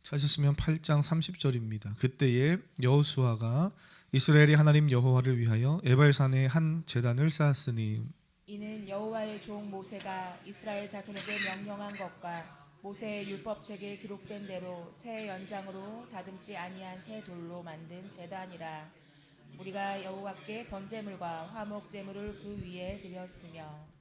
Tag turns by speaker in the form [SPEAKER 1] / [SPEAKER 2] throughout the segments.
[SPEAKER 1] 찾으시면 8장 30절입니다. 그때에 여호수아가 이스라엘이 하나님 여호와를 위하여 에발산에 한 제단을 쌓았으니
[SPEAKER 2] 이는 여호와의 종 모세가 이스라엘 자손에게 명령한 것과 모세의 율법책에 기록된 대로 새 연장으로 다듬지 아니한 새 돌로 만든 제단이라. 우리가 여호와께 번제물과 화목제물을 그 위에 드렸으며.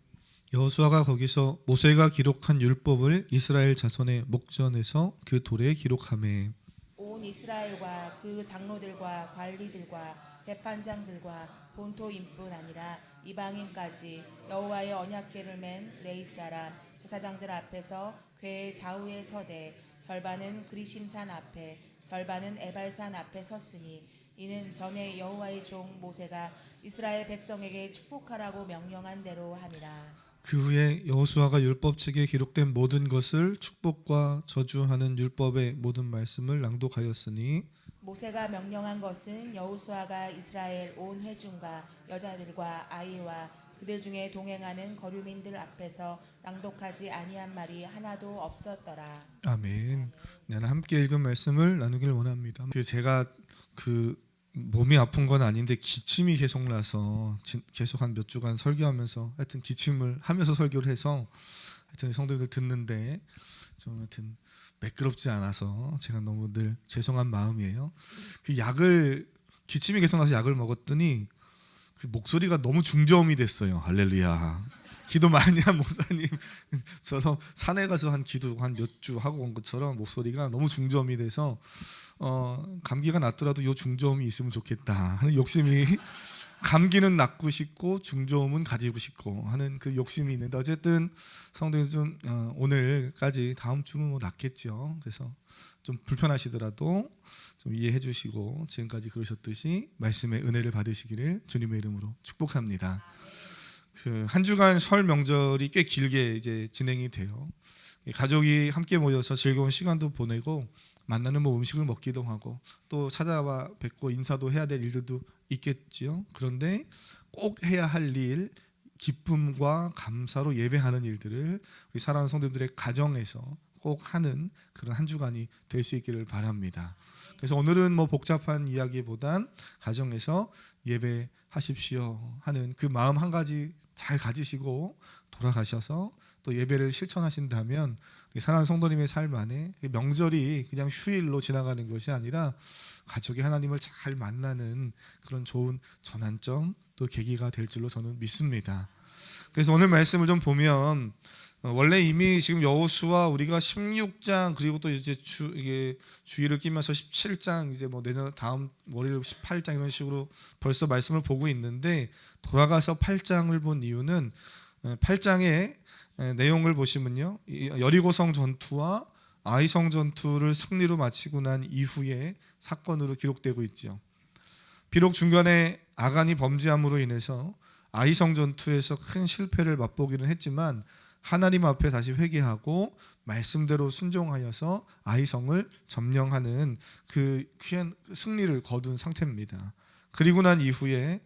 [SPEAKER 1] 여호수아가 거기서 모세가 기록한 율법을 이스라엘 자손의 목전에서 그 돌에 기록하매
[SPEAKER 2] 온 이스라엘과 그 장로들과 관리들과 재판장들과 본토인뿐 아니라 이방인까지 여호와의 언약궤를 맨 레위 사람 제사장들 앞에서 궤의 좌우에 서되 절반은 그리심산 앞에 절반은 에발산 앞에 섰으니 이는 전에 여호와의 종 모세가 이스라엘 백성에게 축복하라고 명령한 대로 함이라.
[SPEAKER 1] 그 후에 여호수아가 율법책에 기록된 모든 것을 축복과 저주하는 율법의 모든 말씀을 낭독하였으니
[SPEAKER 2] 모세가 명령한 것은 여호수아가 이스라엘 온 회중과 여자들과 아이와 그들 중에 동행하는 거류민들 앞에서 낭독하지 아니한 말이 하나도 없었더라.
[SPEAKER 1] 아멘. 나는 함께 읽은 말씀을 나누길 원합니다. 제가 몸이 아픈 건 아닌데 기침이 계속 나서 계속 한 몇 주간 설교하면서 하여튼 기침을 하면서 설교를 해서 하여튼 성도들 듣는데 좀 하여튼 매끄럽지 않아서 제가 너무 늘 죄송한 마음이에요. 기침이 계속 나서 약을 먹었더니 그 목소리가 너무 중저음이 됐어요. 할렐루야. 기도 많이 한 목사님처럼 산에 가서 한 기도 한 몇 주 하고 온 것처럼 목소리가 너무 중저음이 돼서 감기가 났더라도 요 중저음이 있으면 좋겠다 하는 욕심이 감기는 낫고 싶고 중저음은 가지고 싶고 하는 그 욕심이 있는데 어쨌든 성도님 좀 오늘까지 다음 주는 뭐 낫겠죠. 그래서 좀 불편하시더라도 좀 이해해 주시고 지금까지 그러셨듯이 말씀의 은혜를 받으시기를 주님의 이름으로 축복합니다. 한 주간 설 명절이 꽤 길게 이제 진행이 돼요. 가족이 함께 모여서 즐거운 시간도 보내고 만나는 뭐 음식을 먹기도 하고 또 찾아와 뵙고 인사도 해야 될 일들도 있겠지요. 그런데 꼭 해야 할 일, 기쁨과 감사로 예배하는 일들을 우리 사랑하는 성도들의 가정에서 꼭 하는 그런 한 주간이 될 수 있기를 바랍니다. 그래서 오늘은 뭐 복잡한 이야기보단 가정에서 예배하십시오 하는 그 마음 한 가지 잘 가지시고 돌아가셔서 또 예배를 실천하신다면 사랑하는 성도님의 삶 안에 명절이 그냥 휴일로 지나가는 것이 아니라 가족이 하나님을 잘 만나는 그런 좋은 전환점 또 계기가 될 줄로 저는 믿습니다. 그래서 오늘 말씀을 좀 보면 원래 이미 지금 여호수아 우리가 16장 그리고 또 이제 이게 주의를 끼면서 17장 이제 뭐 내년 다음 월요일 18장 이런 식으로 벌써 말씀을 보고 있는데 돌아가서 8장을 본 이유는 8장의 내용을 보시면요. 여리고성 전투와 아이성 전투를 승리로 마치고 난 이후의 사건으로 기록되고 있죠. 비록 중간에 아간이 범죄함으로 인해서 아이성 전투에서 큰 실패를 맛보기는 했지만 하나님 앞에 다시 회개하고 말씀대로 순종하여서 아이성을 점령하는 그 귀한 승리를 거둔 상태입니다. 그리고 난 이후에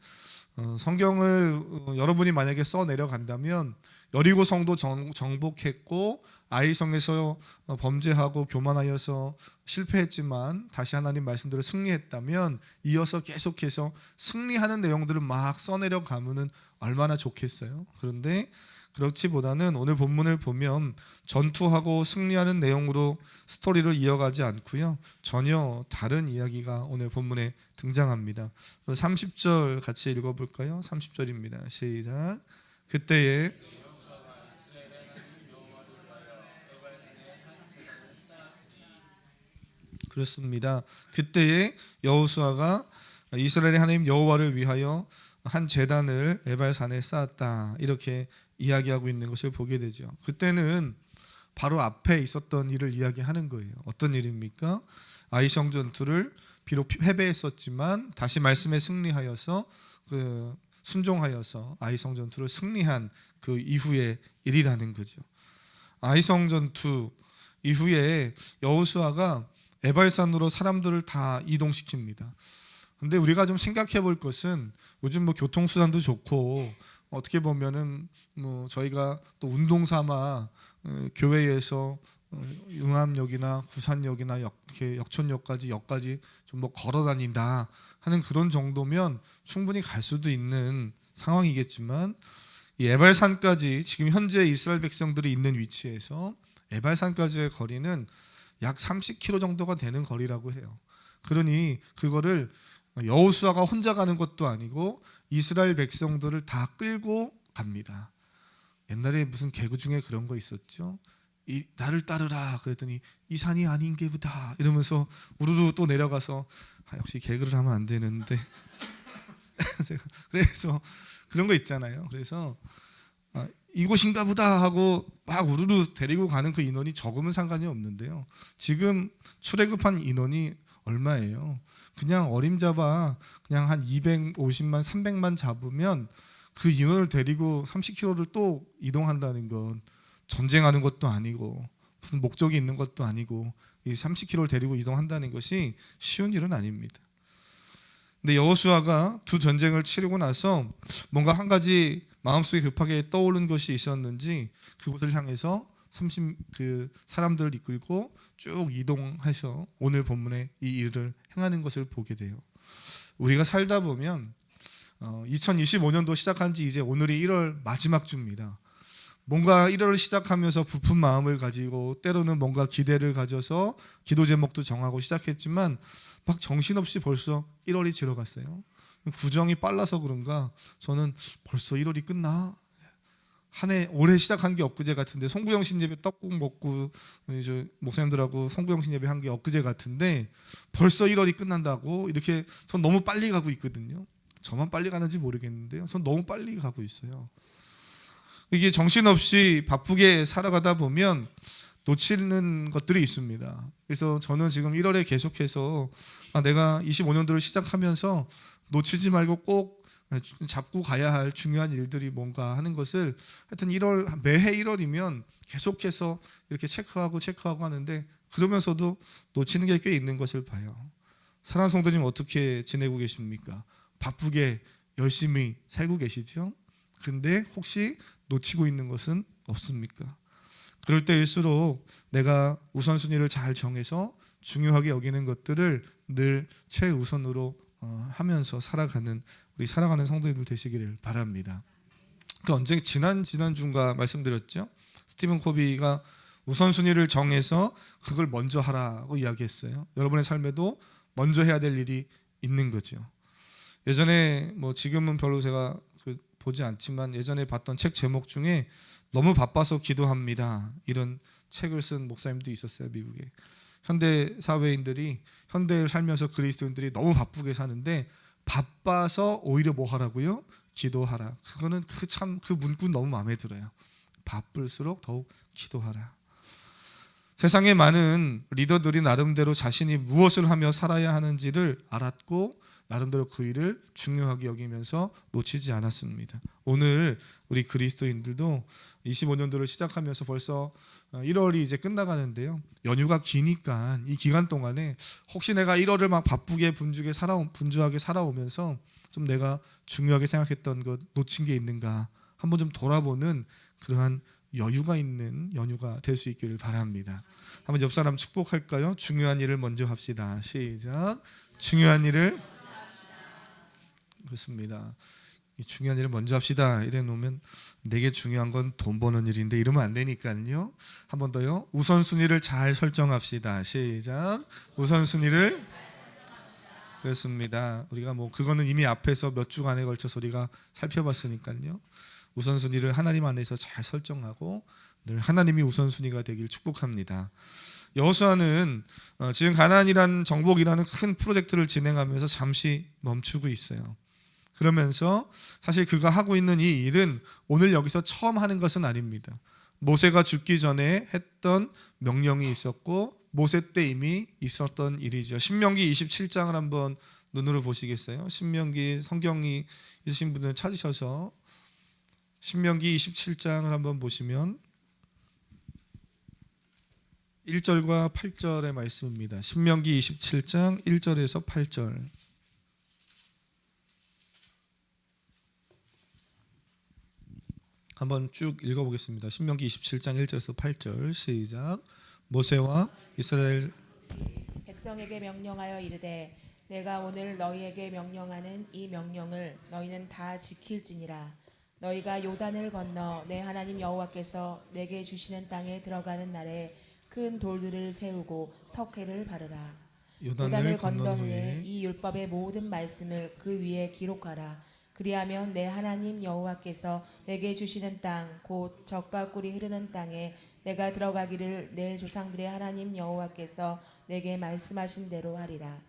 [SPEAKER 1] 성경을 여러분이 만약에 써 내려간다면 여리고성도 정복했고 아이성에서 범죄하고 교만하여서 실패했지만 다시 하나님 말씀대로 승리했다면 이어서 계속해서 승리하는 내용들을 막 써내려가면 얼마나 좋겠어요. 그런데 그렇지보다는 오늘 본문을 보면 전투하고 승리하는 내용으로 스토리를 이어가지 않고요. 전혀 다른 이야기가 오늘 본문에 등장합니다. 30절 같이 읽어볼까요? 30절입니다. 시작. 그때에 그렇습니다. 그때에 여호수아가 이스라엘의 하나님 여호와를 위하여 한 제단을 에발산에 쌓았다. 이렇게 이야기하고 있는 것을 보게 되죠. 그때는 바로 앞에 있었던 일을 이야기하는 거예요. 어떤 일입니까? 아이성 전투를 비록 패배했었지만 다시 말씀에 승리하여서 순종하여서 아이성 전투를 승리한 그 이후의 일이라는 거죠. 아이성 전투 이후에 여호수아가 에발산으로 사람들을 다 이동시킵니다. 근데 우리가 좀 생각해 볼 것은 요즘 뭐 교통수단도 좋고 어떻게 보면은 뭐 저희가 또 운동 삼아 교회에서 용암역이나 구산역이나 이렇게 역촌역까지 좀 뭐 걸어 다닌다 하는 그런 정도면 충분히 갈 수도 있는 상황이겠지만, 이 에발산까지 지금 현재 이스라엘 백성들이 있는 위치에서 에발산까지의 거리는 약 30km 정도가 되는 거리라고 해요. 그러니 그거를 여호수아가 혼자 가는 것도 아니고 이스라엘 백성들을 다 끌고 갑니다. 옛날에 무슨 개그 중에 그런 거 있었죠. 나를 따르라 그랬더니 이 산이 아닌 게보다 이러면서 우르르 또 내려가서 역시 개그를 하면 안 되는데 그래서 그런 거 있잖아요. 그래서 이곳인가 보다 하고 막 우르르 데리고 가는 그 인원이 적으면 상관이 없는데요. 지금 출애굽한 인원이 얼마예요? 그냥 어림잡아 그냥 한 250만 300만 잡으면 그 인원을 데리고 30km를 또 이동한다는 건 전쟁하는 것도 아니고 무슨 목적이 있는 것도 아니고 이 30km를 데리고 이동한다는 것이 쉬운 일은 아닙니다. 근데 여호수아가 두 전쟁을 치르고 나서 뭔가 한 가지 마음속에 급하게 떠오른 것이 있었는지 그곳을 향해서 그 사람들을 이끌고 쭉 이동해서 오늘 본문에 이 일을 행하는 것을 보게 돼요. 우리가 살다 보면 2025년도 시작한 지 이제 오늘이 1월 마지막 주입니다. 뭔가 1월을 시작하면서 부푼 마음을 가지고 때로는 뭔가 기대를 가져서 기도 제목도 정하고 시작했지만 막 정신없이 벌써 1월이 지나갔어요. 구정이 빨라서 그런가 저는 벌써 1월이 끝나? 한 해 올해 시작한 게 엊그제 같은데, 송구영신 예배 떡국 먹고 이제 목사님들하고 송구영신 예배 한 게 엊그제 같은데 벌써 1월이 끝난다고 이렇게 전 너무 빨리 가고 있거든요. 저만 빨리 가는지 모르겠는데요. 전 너무 빨리 가고 있어요. 이게 정신없이 바쁘게 살아가다 보면 놓치는 것들이 있습니다. 그래서 저는 지금 1월에 계속해서 내가 25년도를 시작하면서 놓치지 말고 꼭 잡고 가야 할 중요한 일들이 뭔가 하는 것을 하여튼 매해 1월이면 계속해서 이렇게 체크하고 하는데, 그러면서도 놓치는 게 꽤 있는 것을 봐요. 사랑하는 성도님, 어떻게 지내고 계십니까? 바쁘게 열심히 살고 계시죠? 그런데 혹시 놓치고 있는 것은 없습니까? 그럴 때일수록 내가 우선순위를 잘 정해서 중요하게 여기는 것들을 늘 최우선으로 하면서 우리 살아가는 성도님들 되시기를 바랍니다. 그 언제 지난주인가 말씀드렸죠. 스티븐 코비가 우선순위를 정해서 그걸 먼저 하라고 이야기했어요. 여러분의 삶에도 먼저 해야 될 일이 있는 거죠. 예전에 지금은 별로 제가 보지 않지만 예전에 봤던 책 제목 중에 너무 바빠서 기도합니다 이런 책을 쓴 목사님도 있었어요. 미국에 현대 사회인들이 현대를 살면서 그리스도인들이 너무 바쁘게 사는데 바빠서 오히려 뭐 하라고요? 기도하라. 그거는 그 문구 너무 마음에 들어요. 바쁠수록 더욱 기도하라. 세상에 많은 리더들이 나름대로 자신이 무엇을 하며 살아야 하는지를 알았고 나름대로 그 일을 중요하게 여기면서 놓치지 않았습니다. 오늘 우리 그리스도인들도 25년도를 시작하면서 벌써 1월이 이제 끝나가는데요. 연휴가 기니까 이 기간 동안에 혹시 내가 1월을 막 바쁘게 분주하게 살아오면서 좀 내가 중요하게 생각했던 것 놓친 게 있는가 한번 좀 돌아보는 그러한 여유가 있는 연휴가 될 수 있기를 바랍니다. 한번 옆 사람 축복할까요? 중요한 일을 먼저 합시다. 시작. 중요한 일을 그렇습니다. 중요한 일을 먼저 합시다. 이래 놓으면 내게 중요한 건 돈 버는 일인데 이러면 안 되니까요. 한 번 더요. 우선순위를 잘 설정합시다. 시작. 우선순위를 그렇습니다. 우리가 그거는 이미 앞에서 몇 주간에 걸쳐서 우리가 살펴봤으니까요. 우선순위를 하나님 안에서 잘 설정하고 늘 하나님이 우선순위가 되길 축복합니다. 여호수아는 지금 가나안이라는 정복이라는 큰 프로젝트를 진행하면서 잠시 멈추고 있어요. 그러면서 사실 그가 하고 있는 이 일은 오늘 여기서 처음 하는 것은 아닙니다. 모세가 죽기 전에 했던 명령이 있었고 모세 때 이미 있었던 일이죠. 신명기 27장을 한번 눈으로 보시겠어요? 신명기 성경이 있으신 분들 찾으셔서 신명기 27장을 한번 보시면 1절과 8절의 말씀입니다. 신명기 27장 1절에서 8절. 한번 쭉 읽어보겠습니다. 신명기 27장 1절에서 8절 시작. 모세와 이스라엘
[SPEAKER 2] 백성에게 명령하여 이르되 내가 오늘 너희에게 명령하는 이 명령을 너희는 다 지킬지니라. 너희가 요단을 건너 내 하나님 여호와께서 내게 주시는 땅에 들어가는 날에 큰 돌들을 세우고 석회를 바르라. 요단을 건넌 후에 이 율법의 모든 말씀을 그 위에 기록하라. 그리하면 내 하나님 여호와께서 내게 주시는 땅 곧 젖과 꿀이 흐르는 땅에 내가 들어가기를 내 조상들의 하나님 여호와께서 내게 말씀하신 대로 하리라.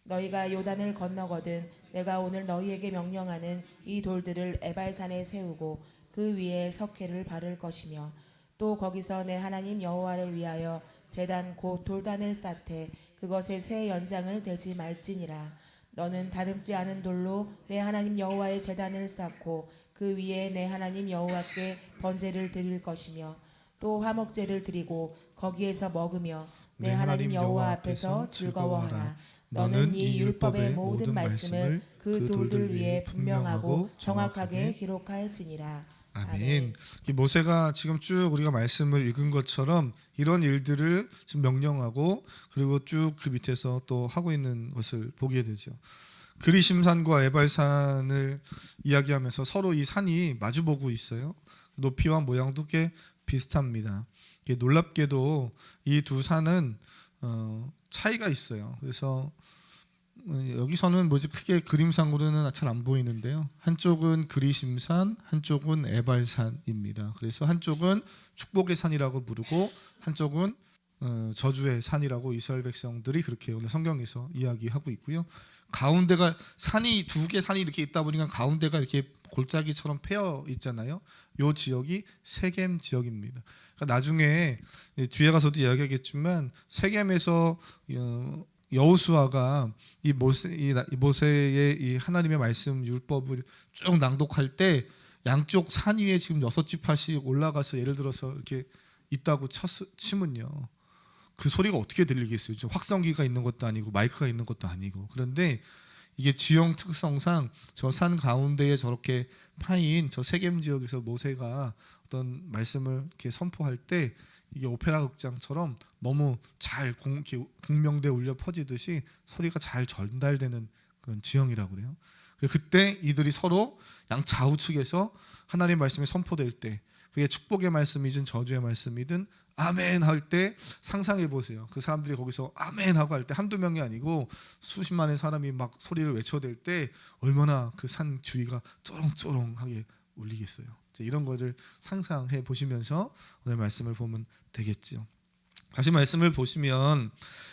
[SPEAKER 2] 너희가 요단을 건너거든 내가 오늘 너희에게 명령하는 이 돌들을 에발산에 세우고 그 위에 석회를 바를 것이며 또 거기서 내 하나님 여호와를 위하여 제단 곧 돌단을 쌓되 그것에 새 연장을 대지 말지니라. 너는 다듬지 않은 돌로 내 하나님 여호와의 제단을 쌓고 그 위에 내 하나님 여호와께 번제를 드릴 것이며 또 화목제를 드리고 거기에서 먹으며 내 하나님 여호와 앞에서 즐거워하라. 너는 이 율법의 모든 말씀을 그 돌들 위에 분명하고 정확하게 기록할지니라.
[SPEAKER 1] 아멘. 이 모세가 지금 쭉 우리가 말씀을 읽은 것처럼 이런 일들을 지금 명령하고 그리고 쭉 그 밑에서 또 하고 있는 것을 보게 되죠. 그리심산과 에발산을 이야기하면서 서로 이 산이 마주보고 있어요. 높이와 모양도 꽤 비슷합니다. 놀랍게도 이 두 산은 차이가 있어요. 그래서 여기서는 크게 그림상으로는 잘 안 보이는데요. 한쪽은 그리심산, 한쪽은 에발산입니다. 그래서 한쪽은 축복의 산이라고 부르고 한쪽은 저주의 산이라고 이스라엘 백성들이 그렇게 오늘 성경에서 이야기하고 있고요. 가운데가 산이 두 개 산이 이렇게 있다 보니까 가운데가 이렇게 골짜기처럼 패여 있잖아요. 이 지역이 세겜 지역입니다. 그러니까 나중에 뒤에 가서도 이야기하겠지만 세겜에서 여호수아가 이 모세의 이 하나님의 말씀 율법을 쭉 낭독할 때 양쪽 산 위에 지금 6지파씩 올라가서 예를 들어서 이렇게 있다고 치면요. 그 소리가 어떻게 들리겠어요? 확성기가 있는 것도 아니고 마이크가 있는 것도 아니고. 그런데 이게 지형 특성상 저 산 가운데에 저렇게 파인 저 세겜 지역에서 모세가 어떤 말씀을 이렇게 선포할 때 이게 오페라 극장처럼 너무 잘 공명대 울려 퍼지듯이 소리가 잘 전달되는 그런 지형이라고 그래요. 그때 이들이 서로 양 좌우측에서 하나님의 말씀이 선포될 때 그게 축복의 말씀이든 저주의 말씀이든 아멘 할 때 상상해 보세요. 그 사람들이 거기서 아멘 하고 할 때 한두 명이 아니고 수십만의 사람이 막 소리를 외쳐댈 때 얼마나 그 산 주위가 쪼롱쪼롱하게 울리겠어요. 이런 것을 상상해 보시면서 오늘 말씀을 보면 되겠죠. 다시 말씀을 보시면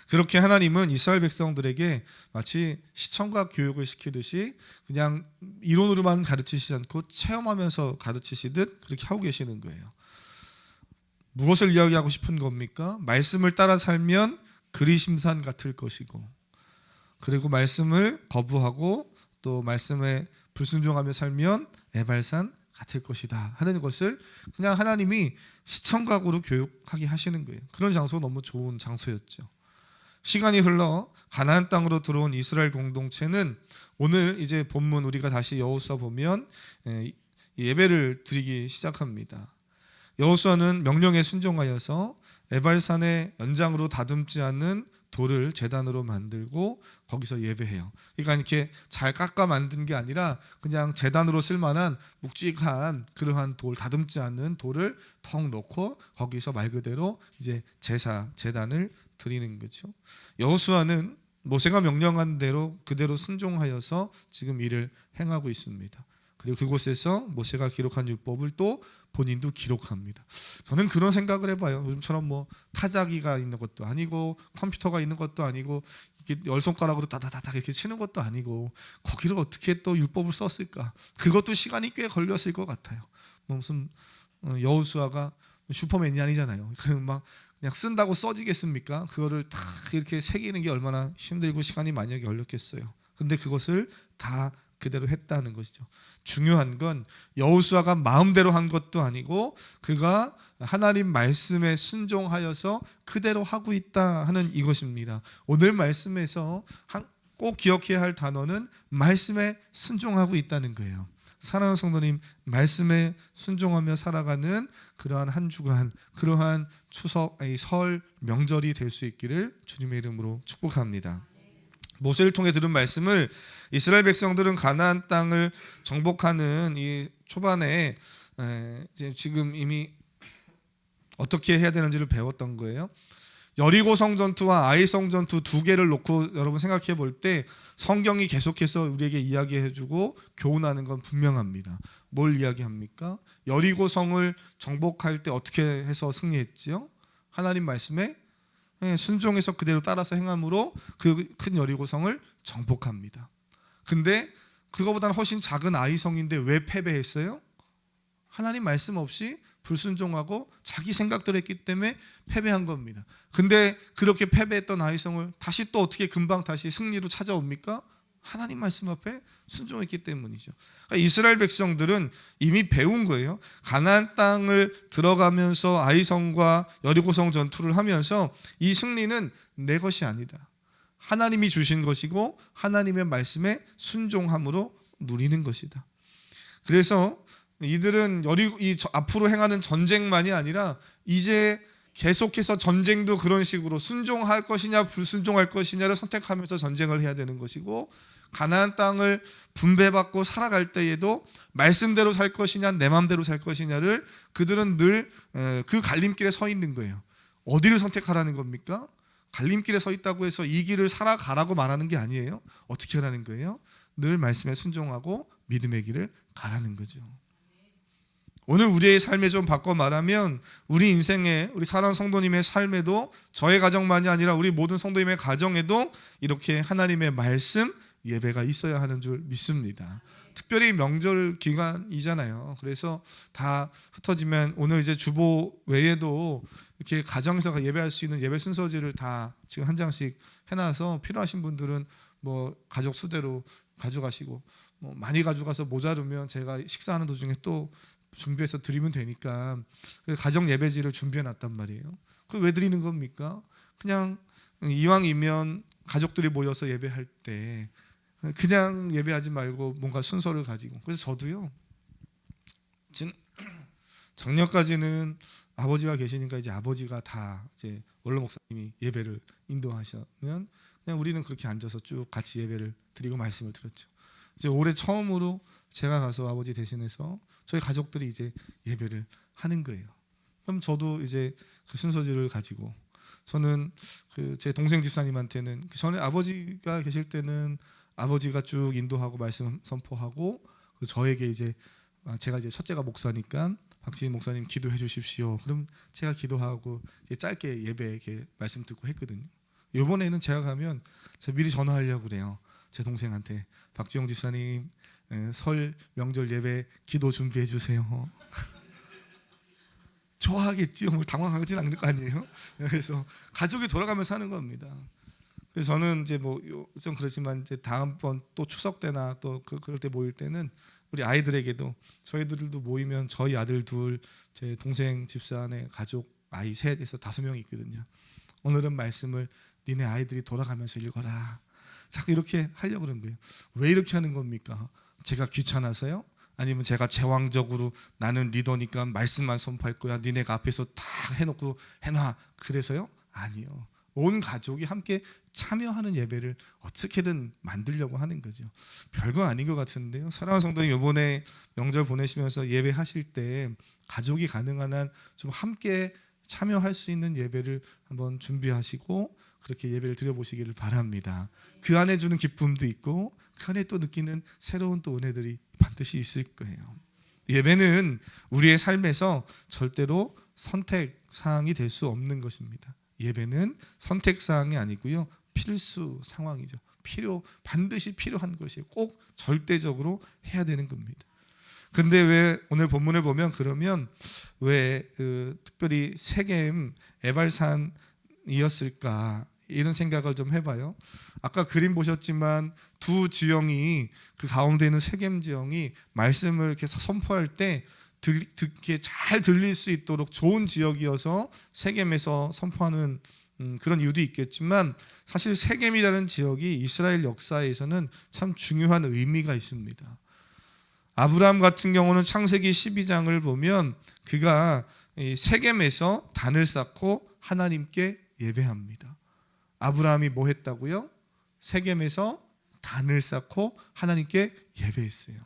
[SPEAKER 1] 그렇게 하나님은 이스라엘 백성들에게 마치 시청각 교육을 시키듯이 그냥 이론으로만 가르치시지 않고 체험하면서 가르치시듯 그렇게 하고 계시는 거예요. 무엇을 이야기하고 싶은 겁니까? 말씀을 따라 살면 그리심산 같을 것이고 그리고 말씀을 거부하고 또 말씀에 불순종하며 살면 에발산 같을 것이다 하는 것을 그냥 하나님이 시청각으로 교육하게 하시는 거예요. 그런 장소가 너무 좋은 장소였죠. 시간이 흘러 가나안 땅으로 들어온 이스라엘 공동체는 오늘 이제 본문 우리가 다시 여호수아 보면 예배를 드리기 시작합니다. 여호수아는 명령에 순종하여서 에발산의 연장으로 다듬지 않는 돌을 제단으로 만들고 거기서 예배해요. 그러니까 이렇게 잘 깎아 만든 게 아니라 그냥 제단으로 쓸만한 묵직한 그러한 돌, 다듬지 않는 돌을 턱 놓고 거기서 말 그대로 이제 제단을 드리는 거죠. 여호수아는 모세가 명령한 대로 그대로 순종하여서 지금 일을 행하고 있습니다. 그리고 그곳에서 모세가 기록한 율법을 또 본인도 기록합니다. 저는 그런 생각을 해봐요. 요즘처럼 타자기가 있는 것도 아니고 컴퓨터가 있는 것도 아니고 이렇게 열 손가락으로 다다다다 이렇게 치는 것도 아니고 거기를 어떻게 또 율법을 썼을까? 그것도 시간이 꽤 걸렸을 것 같아요. 무슨 여호수아가 슈퍼맨이 아니잖아요. 그냥 쓴다고 써지겠습니까? 그거를 다 이렇게 새기는 게 얼마나 힘들고 시간이 많이 걸렸겠어요. 근데 그것을 다 그대로 했다는 것이죠. 중요한 건 여호수아가 마음대로 한 것도 아니고 그가 하나님 말씀에 순종하여서 그대로 하고 있다 하는 이것입니다. 오늘 말씀에서 꼭 기억해야 할 단어는 말씀에 순종하고 있다는 거예요. 사랑하는 성도님, 말씀에 순종하며 살아가는 그러한 한 주간, 그러한 추석, 설 명절이 될 수 있기를 주님의 이름으로 축복합니다. 모세를 통해 들은 말씀을 이스라엘 백성들은 가나안 땅을 정복하는 이 초반에 지금 이미 어떻게 해야 되는지를 배웠던 거예요. 여리고성 전투와 아이성 전투 두 개를 놓고 여러분 생각해 볼 때 성경이 계속해서 우리에게 이야기해주고 교훈하는 건 분명합니다. 뭘 이야기합니까? 여리고성을 정복할 때 어떻게 해서 승리했지요? 하나님 말씀에 순종해서 그대로 따라서 행함으로 그 큰 여리고성을 정복합니다. 근데 그거보다는 훨씬 작은 아이성인데 왜 패배했어요? 하나님 말씀 없이 불순종하고 자기 생각대로 했기 때문에 패배한 겁니다. 근데 그렇게 패배했던 아이성을 다시 또 어떻게 금방 다시 승리로 찾아옵니까? 하나님 말씀 앞에 순종했기 때문이죠. 그러니까 이스라엘 백성들은 이미 배운 거예요. 가나안 땅을 들어가면서 아이성과 여리고성 전투를 하면서 이 승리는 내 것이 아니다. 하나님이 주신 것이고 하나님의 말씀에 순종함으로 누리는 것이다. 그래서 이들은 앞으로 행하는 전쟁만이 아니라 이제 계속해서 전쟁도 그런 식으로 순종할 것이냐 불순종할 것이냐를 선택하면서 전쟁을 해야 되는 것이고, 가나안 땅을 분배받고 살아갈 때에도 말씀대로 살 것이냐 내 마음대로 살 것이냐를 그들은 늘 그 갈림길에 서 있는 거예요. 어디를 선택하라는 겁니까? 갈림길에 서 있다고 해서 이 길을 살아가라고 말하는 게 아니에요. 어떻게 하라는 거예요? 늘 말씀에 순종하고 믿음의 길을 가라는 거죠. 오늘 우리의 삶에 좀 바꿔 말하면 우리 인생에, 우리 사랑하는 성도님의 삶에도, 저의 가정만이 아니라 우리 모든 성도님의 가정에도 이렇게 하나님의 말씀 예배가 있어야 하는 줄 믿습니다. 특별히 명절 기간이잖아요. 그래서 다 흩어지면 오늘 이제 주보 외에도 이렇게 가정에서 예배할 수 있는 예배 순서지를 다 지금 한 장씩 해놔서 필요하신 분들은 뭐 가족 수대로 가져가시고, 뭐 많이 가져가서 모자르면 제가 식사하는 도중에 또 준비해서 드리면 되니까 가정 예배지를 준비해 놨단 말이에요. 그 왜 드리는 겁니까? 그냥 이왕이면 가족들이 모여서 예배할 때 그냥 예배하지 말고 뭔가 순서를 가지고. 그래서 저도요, 작년까지는 아버지가 계시니까 이제 아버지가 다 이제 원로 목사님이 예배를 인도하시면 그냥 우리는 그렇게 앉아서 쭉 같이 예배를 드리고 말씀을 들었죠. 이제 올해 처음으로 제가 가서 아버지 대신해서 저희 가족들이 이제 예배를 하는 거예요. 그럼 저도 이제 그 순서지를 가지고, 저는 그 제 동생 집사님한테는 그 전에 아버지가 계실 때는 아버지가 쭉 인도하고 말씀 선포하고, 저에게 이제 제가 이제 첫째가 목사니까 박지인 목사님 기도해 주십시오. 그럼 제가 기도하고 이제 짧게 예배 이렇게 말씀 듣고 했거든요. 이번에는 제가 가면 제가 미리 전화하려고 그래요. 제 동생한테 박지용 집사님 설 명절 예배 기도 준비해 주세요. 좋아하겠지요. 뭘 당황하진 않을 거 아니에요. 그래서 가족이 돌아가면서 하는 겁니다. 그래서 저는 이제 뭐 좀 그렇지만 이제 다음번 또 추석 때나 또 그럴 때 모일 때는 우리 아이들에게도, 저희들도 모이면 저희 아들 둘, 제 동생 집사의 가족 아이 셋에서 5명이 있거든요. 오늘은 말씀을 니네 아이들이 돌아가면서 읽어라. 자꾸 이렇게 하려고 그런 거예요. 왜 이렇게 하는 겁니까? 제가 귀찮아서요? 아니면 제가 제왕적으로 나는 리더니까 말씀만 선포할 거야, 니네가 앞에서 다 해놓고 해놔, 그래서요? 아니요. 온 가족이 함께 참여하는 예배를 어떻게든 만들려고 하는 거죠. 별거 아닌 것 같은데요. 사랑하는 성도님, 이번에 명절 보내시면서 예배하실 때 가족이 가능한 한 좀 함께 참여할 수 있는 예배를 한번 준비하시고 그렇게 예배를 드려보시기를 바랍니다. 그 안에 주는 기쁨도 있고 그 안에 또 느끼는 새로운 또 은혜들이 반드시 있을 거예요. 예배는 우리의 삶에서 절대로 선택사항이 될 수 없는 것입니다. 예배는 선택사항이 아니고요, 필수 상황이죠. 반드시 필요한 것이에요. 꼭 절대적으로 해야 되는 겁니다. 근데 왜 오늘 본문을 보면 그러면 왜 특별히 세겜 에발산이었을까, 이런 생각을 좀 해봐요. 아까 그림 보셨지만 두 지형이, 그 가운데 있는 세겜 지형이 말씀을 이렇게 선포할 때 듣기에 잘 들릴 수 있도록 좋은 지역이어서 세겜에서 선포하는 그런 이유도 있겠지만, 사실 세겜이라는 지역이 이스라엘 역사에서는 참 중요한 의미가 있습니다. 아브라함 같은 경우는 창세기 12장을 보면 그가 이 세겜에서 단을 쌓고 하나님께 예배합니다. 아브라함이 뭐 했다고요? 세겜에서 단을 쌓고 하나님께 예배했어요.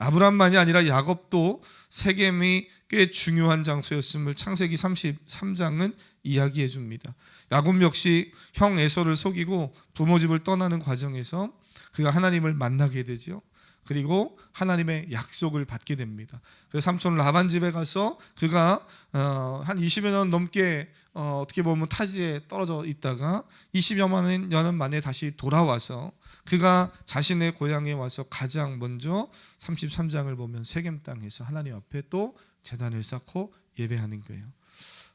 [SPEAKER 1] 아브라함만이 아니라 야곱도 세겜이 꽤 중요한 장소였음을 창세기 33장은 이야기해 줍니다. 야곱 역시 형 에서를 속이고 부모 집을 떠나는 과정에서 그가 하나님을 만나게 되죠. 그리고 하나님의 약속을 받게 됩니다. 그래서 삼촌 라반 집에 가서 그가 한 20여 년 넘게 어떻게 보면 타지에 떨어져 있다가 20여 년 만에 다시 돌아와서 그가 자신의 고향에 와서 가장 먼저 33장을 보면 세겜 땅에서 하나님 앞에 또 제단을 쌓고 예배하는 거예요.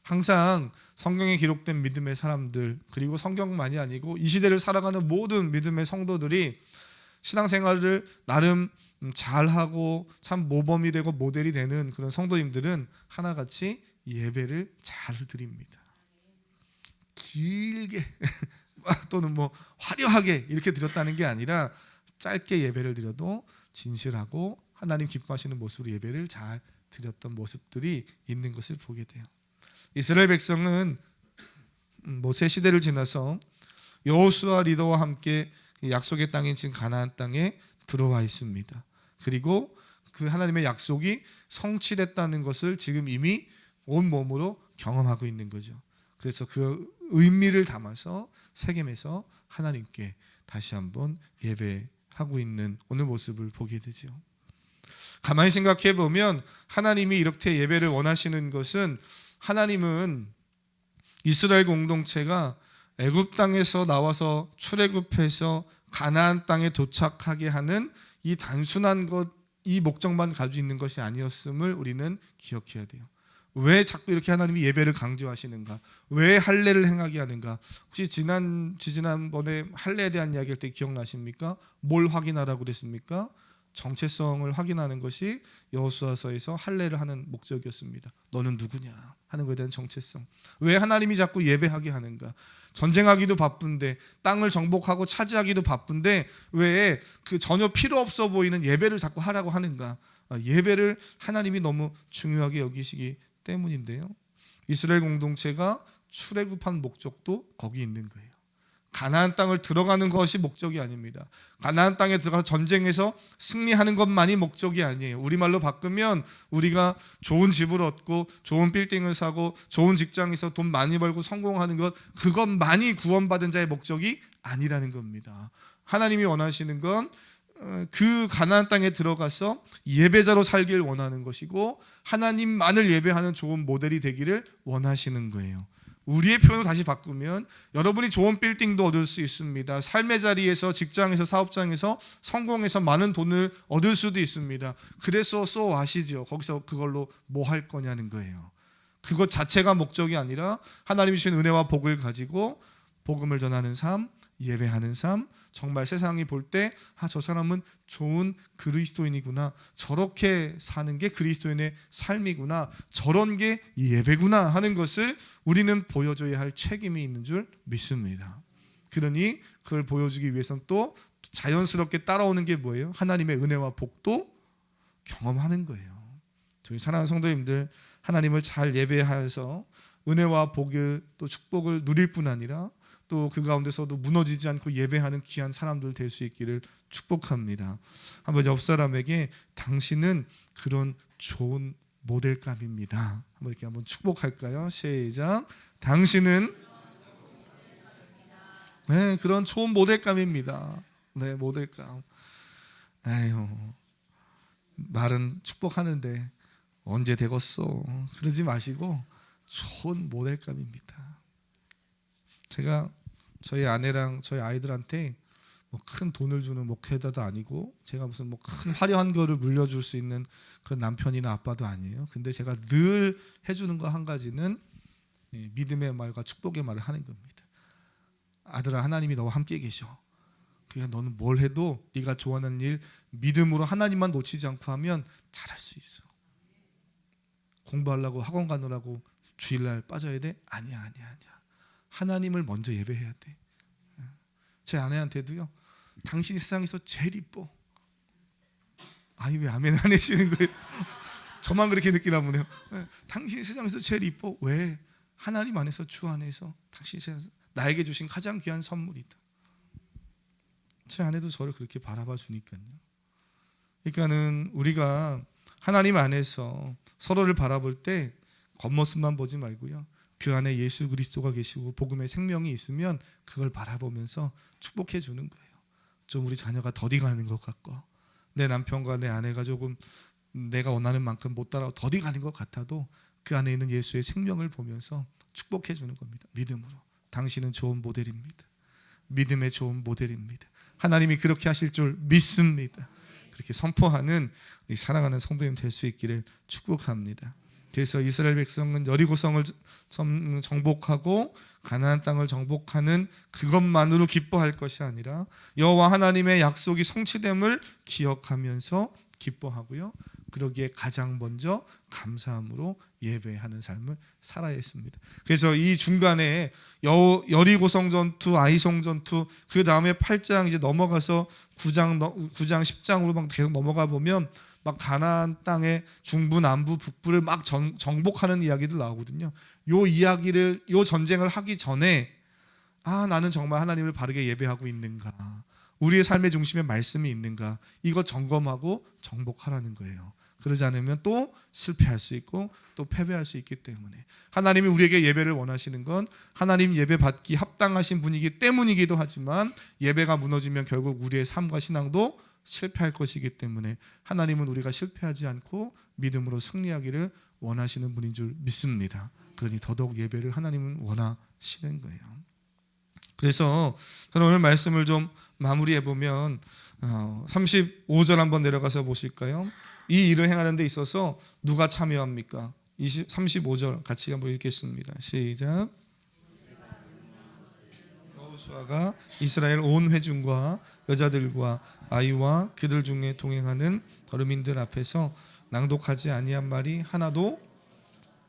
[SPEAKER 1] 항상 성경에 기록된 믿음의 사람들, 그리고 성경만이 아니고 이 시대를 살아가는 모든 믿음의 성도들이 신앙생활을 나름 잘하고 참 모범이 되고 모델이 되는 그런 성도님들은 하나같이 예배를 잘 드립니다. 길게 또는 뭐 화려하게 이렇게 드렸다는 게 아니라 짧게 예배를 드려도 진실하고 하나님 기뻐하시는 모습으로 예배를 잘 드렸던 모습들이 있는 것을 보게 돼요. 이스라엘 백성은 모세 시대를 지나서 여호수아 리더와 함께 약속의 땅인 지금 가나안 땅에 들어와 있습니다. 그리고 그 하나님의 약속이 성취됐다는 것을 지금 이미 온 몸으로 경험하고 있는 거죠. 그래서 그 의미를 담아서 세겜에서 하나님께 다시 한번 예배하고 있는 오늘 모습을 보게 되죠. 가만히 생각해 보면 하나님이 이렇게 예배를 원하시는 것은, 하나님은 이스라엘 공동체가 애굽 땅에서 나와서 출애굽해서 가나안 땅에 도착하게 하는 이 단순한 것, 이 목적만 가지고 있는 것이 아니었음을 우리는 기억해야 돼요. 왜 자꾸 이렇게 하나님이 예배를 강조하시는가? 왜 할례를 행하게 하는가? 혹시 지난번에 할례에 대한 이야기할 때 기억나십니까? 뭘 확인하라고 그랬습니까? 정체성을 확인하는 것이 여호수아서에서 할례를 하는 목적이었습니다. 너는 누구냐 하는 것에 대한 정체성. 왜 하나님이 자꾸 예배하게 하는가? 전쟁하기도 바쁜데, 땅을 정복하고 차지하기도 바쁜데 왜 그 전혀 필요 없어 보이는 예배를 자꾸 하라고 하는가? 예배를 하나님이 너무 중요하게 여기시기 때문인데요. 이스라엘 공동체가 출애굽한 목적도 거기 있는 거예요. 가나안 땅을 들어가는 것이 목적이 아닙니다. 가나안 땅에 들어가서 전쟁에서 승리하는 것만이 목적이 아니에요. 우리말로 바꾸면 우리가 좋은 집을 얻고 좋은 빌딩을 사고 좋은 직장에서 돈 많이 벌고 성공하는 것, 그것만이 구원받은 자의 목적이 아니라는 겁니다. 하나님이 원하시는 건 그 가나안 땅에 들어가서 예배자로 살길 원하는 것이고, 하나님만을 예배하는 좋은 모델이 되기를 원하시는 거예요. 우리의 표현을 다시 바꾸면 여러분이 좋은 빌딩도 얻을 수 있습니다. 삶의 자리에서, 직장에서, 사업장에서 성공해서 많은 돈을 얻을 수도 있습니다. 그래서 아시죠? 거기서 그걸로 뭐 할 거냐는 거예요. 그것 자체가 목적이 아니라 하나님이 주신 은혜와 복을 가지고 복음을 전하는 삶, 예배하는 삶, 정말 세상이 볼 때 저 사람은 좋은 그리스도인이구나, 저렇게 사는 게 그리스도인의 삶이구나, 저런 게 예배구나 하는 것을 우리는 보여줘야 할 책임이 있는 줄 믿습니다. 그러니 그걸 보여주기 위해서는 또 자연스럽게 따라오는 게 뭐예요? 하나님의 은혜와 복도 경험하는 거예요. 저희 사랑하는 성도님들, 하나님을 잘 예배하여서 은혜와 복을, 또 축복을 누릴 뿐 아니라 또 그 가운데서도 무너지지 않고 예배하는 귀한 사람들 될 수 있기를 축복합니다. 한번 옆 사람에게 당신은 그런 좋은 모델감입니다. 한번 이렇게 한번 축복할까요? 시작. 당신은 네, 그런 좋은 모델감입니다. 네, 모델감. 에휴, 말은 축복하는데 언제 되겠어? 그러지 마시고 좋은 모델감입니다. 제가 저희 아내랑 저희 아이들한테 뭐 큰 돈을 주는 목회자도 아니고, 제가 무슨 뭐 큰 화려한 거를 물려줄 수 있는 그런 남편이나 아빠도 아니에요. 근데 제가 늘 해주는 거 한 가지는 믿음의 말과 축복의 말을 하는 겁니다. 아들아, 하나님이 너와 함께 계셔. 그러니까 너는 뭘 해도 네가 좋아하는 일 믿음으로 하나님만 놓치지 않고 하면 잘할 수 있어. 공부하려고 학원 가느라고 주일날 빠져야 돼? 아니야. 하나님을 먼저 예배해야 돼. 제 아내한테도요, 당신이 세상에서 제일 이뻐. 아니 왜 아멘 안 해주시는 거예요? 저만 그렇게 느끼나 보네요. 당신이 세상에서 제일 이뻐. 왜? 하나님 안에서, 주 안에서 당신이 세상에서 나에게 주신 가장 귀한 선물이다. 제 아내도 저를 그렇게 바라봐 주니까요. 그러니까는 우리가 하나님 안에서 서로를 바라볼 때 겉모습만 보지 말고요, 그 안에 예수 그리스도가 계시고 복음의 생명이 있으면 그걸 바라보면서 축복해 주는 거예요. 좀 우리 자녀가 더디 가는 것 같고, 내 남편과 내 아내가 조금 내가 원하는 만큼 못 따라 더디 가는 것 같아도 그 안에 있는 예수의 생명을 보면서 축복해 주는 겁니다. 믿음으로. 당신은 좋은 모델입니다. 믿음의 좋은 모델입니다. 하나님이 그렇게 하실 줄 믿습니다. 그렇게 선포하는 우리 사랑하는 성도님 될 수 있기를 축복합니다. 그래서 이스라엘 백성은 여리고성을 정복하고 가나안 땅을 정복하는 그것만으로 기뻐할 것이 아니라 여호와 하나님의 약속이 성취됨을 기억하면서 기뻐하고요, 그러기에 가장 먼저 감사함으로 예배하는 삶을 살아야 했습니다. 그래서 이 중간에 여리고성 전투, 아이성 전투, 그 다음에 8장 이제 넘어가서 9장 10장으로 막 계속 넘어가 보면 막 가나안 땅의 중부, 남부, 북부를 막 정복하는 이야기들 나오거든요. 요 이야기를, 요 전쟁을 하기 전에 나는 정말 하나님을 바르게 예배하고 있는가, 우리의 삶의 중심에 말씀이 있는가, 이거 점검하고 정복하라는 거예요. 그러지 않으면 또 실패할 수 있고 또 패배할 수 있기 때문에 하나님이 우리에게 예배를 원하시는 건 하나님 예배 받기 합당하신 분이기 때문이기도 하지만, 예배가 무너지면 결국 우리의 삶과 신앙도 실패할 것이기 때문에 하나님은 우리가 실패하지 않고 믿음으로 승리하기를 원하시는 분인 줄 믿습니다. 그러니 더더욱 예배를 하나님은 원하시는 거예요. 그래서 저는 오늘 말씀을 좀 마무리해 보면 35절 한번 내려가서 보실까요? 이 일을 행하는 데 있어서 누가 참여합니까? 35절 같이 한번 읽겠습니다. 시작. 여호수아가 이스라엘 온 회중과 여자들과 아이와 그들 중에 동행하는 거류민들 앞에서 낭독하지 아니한 말이 하나도.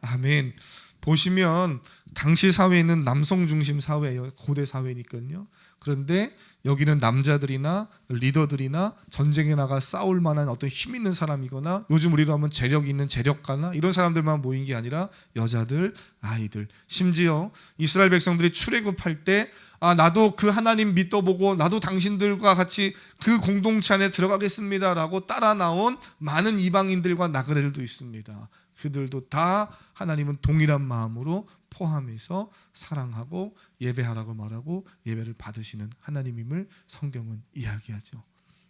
[SPEAKER 1] 아멘. 보시면 당시 사회는 남성 중심 사회예요. 고대 사회니까요. 그런데 여기는 남자들이나 리더들이나 전쟁에 나가 싸울 만한 어떤 힘 있는 사람이거나 요즘 우리로 하면 재력 있는 재력가나 이런 사람들만 모인 게 아니라 여자들, 아이들, 심지어 이스라엘 백성들이 출애굽할 때 나도 그 하나님 믿어보고 나도 당신들과 같이 그 공동체 안에 들어가겠습니다라고 따라 나온 많은 이방인들과 나그네들도 있습니다. 그들도 다 하나님은 동일한 마음으로 포함해서 사랑하고 예배하라고 말하고 예배를 받으시는 하나님임을 성경은 이야기하죠.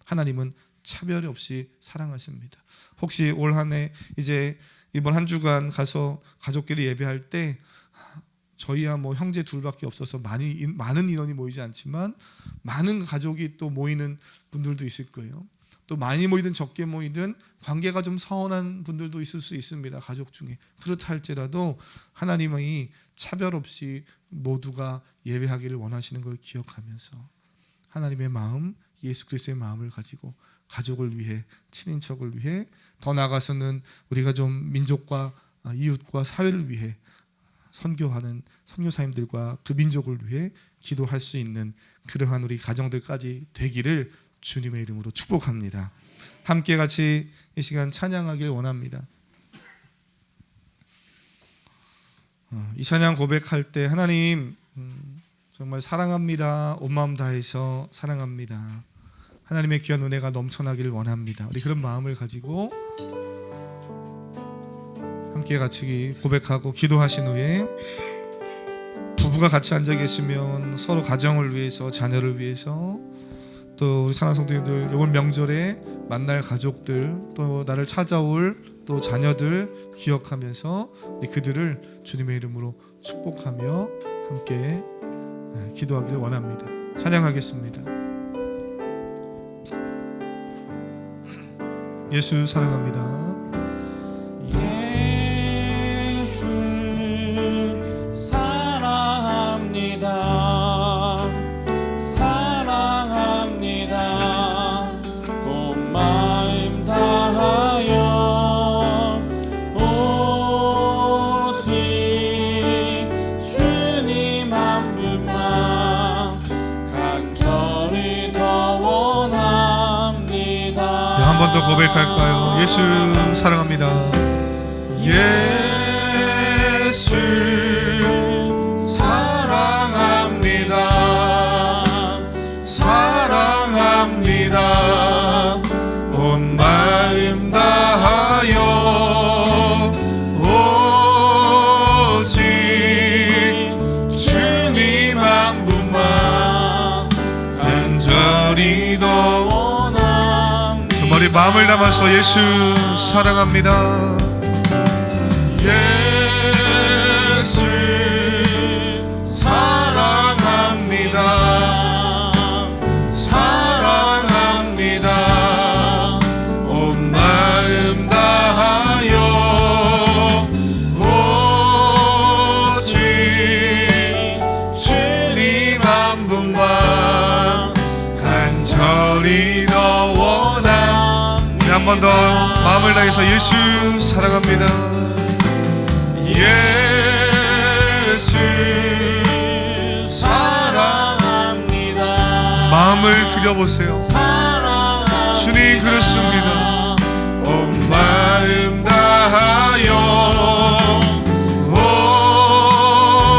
[SPEAKER 1] 하나님은 차별 없이 사랑하십니다. 혹시 올 한 해 이제 이번 한 주간 가서 가족끼리 예배할 때 저희야 뭐 형제 둘밖에 없어서 많은 인원이 모이지 않지만 많은 가족이 또 모이는 분들도 있을 거예요. 또 많이 모이든 적게 모이든 관계가 좀 서운한 분들도 있을 수 있습니다. 가족 중에. 그렇다 할지라도 하나님이 차별 없이 모두가 예배하기를 원하시는 걸 기억하면서 하나님의 마음, 예수 그리스도의 마음을 가지고 가족을 위해, 친인척을 위해, 더 나아가서는 우리가 좀 민족과 이웃과 사회를 위해 선교하는 선교사님들과 그 민족을 위해 기도할 수 있는 그러한 우리 가정들까지 되기를 주님의 이름으로 축복합니다. 함께 같이 이 시간 찬양하길 원합니다. 이 찬양 고백할 때 하나님 정말 사랑합니다. 온 마음 다해서 사랑합니다. 하나님의 귀한 은혜가 넘쳐나기를 원합니다. 우리 그런 마음을 가지고 함께 같이 고백하고 기도하신 후에 부부가 같이 앉아 계시면 서로 가정을 위해서, 자녀를 위해서, 또 우리 사랑하는 성도님들 이번 명절에 만날 가족들, 또 나를 찾아올 또 자녀들 기억하면서 우리 그들을 주님의 이름으로 축복하며 함께 기도하기를 원합니다. 찬양하겠습니다. 예수 사랑합니다. 고백할까요? 예수 사랑합니다. 예수 사랑합니다. 사랑합니다. 온 마음 다하여 오직 주님 한 분만 간절히 더 정말 마음을 담아서 예수 사랑합니다. 예수 사랑합니다. 사랑합니다. 온 마음 다하여 오직 주님 한 분만 간절히 더 원함. 한 번 더 마음을 다해서 예수 사랑합니다. 예수 사랑합니다. 마음을 들여보세요. 주님 그렇습니다. 온 마음 다하여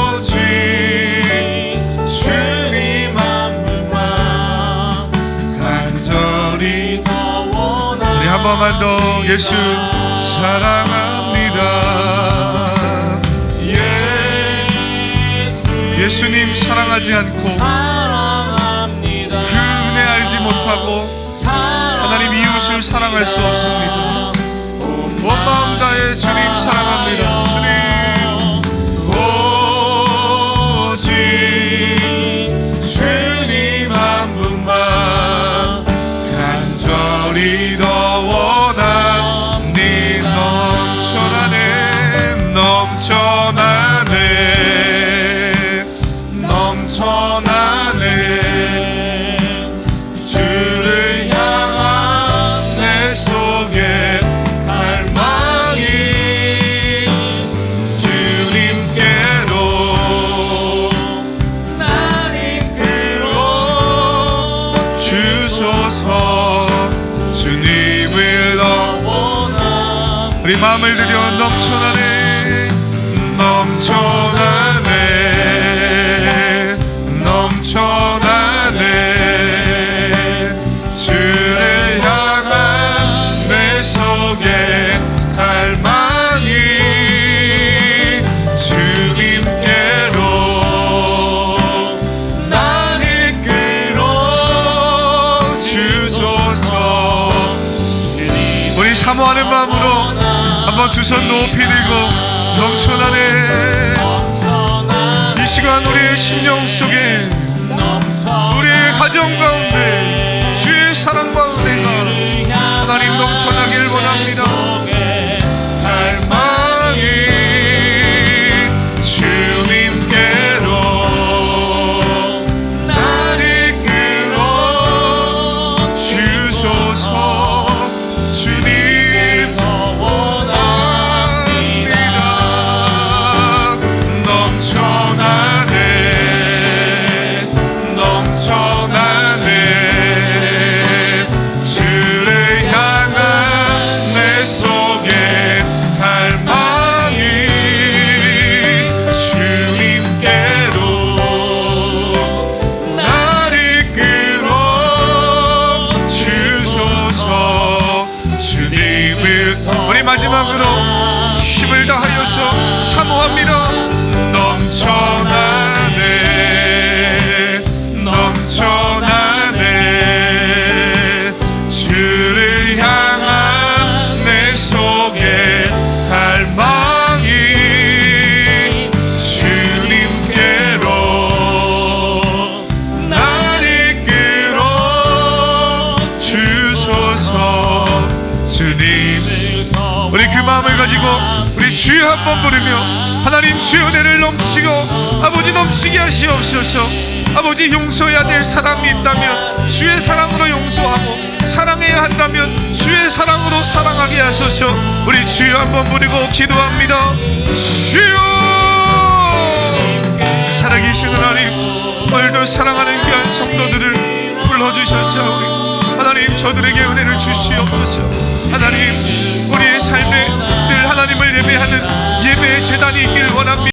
[SPEAKER 1] 오직 주님 한 분만 간절히 우리 한 번만 더 예수 사랑합니다. 예수님 사랑하지 않고 그 은혜 알지 못하고 하나님 이웃을 사랑할 수 없습니다. 온 마음 다해 주님 사랑합니다. 주님 오직 주님 한 분만 간절히 더 원하니 넘쳐나네 넘쳐나네 넘쳐나네 주를 향한 내 속에 갈망이 주님께로 날 이끌어 주소서. 주님을 우리 마음을 들여 넘쳐나네 넘쳐나네 넘쳐나네 주를 향한 내 속에 갈망이 주님께로 날 이끌어 주소서. 우리 사모하는 마음으로 한번 두 손 높이 들고 넘쳐나네. 이 시간 우리의 심령 속에 우리의 가정 가운데 주의 사랑과 은혜가 하나님 넘쳐나길 원합니다. 갈망이 주님께로 날 이끌어 주소서. 주님 마지막으로 힘을 다하여서 사모합니다. 넘쳐나네 넘쳐나네 주를 향한 내 속에 갈망이 주님께로 날 이끌어 주소서. 주님 우리 그 마음을 가지고 우리 주여 한번 부르며 하나님 주의 은혜를 넘치고 아버지 넘치게 하시옵소서. 아버지 용서해야 될 사람이 있다면 주의 사랑으로 용서하고 사랑해야 한다면 주의 사랑으로 사랑하게 하소서. 우리 주여 한번 부르고 기도합니다. 주여 살아계신 하나님 오늘도 사랑하는 귀한 성도들을 불러주셔서 하나님 저들에게 은혜를 주시옵소서. 하나님 우리의 삶에 늘 하나님을 예배하는 예배의 재단이 있길 원합니다.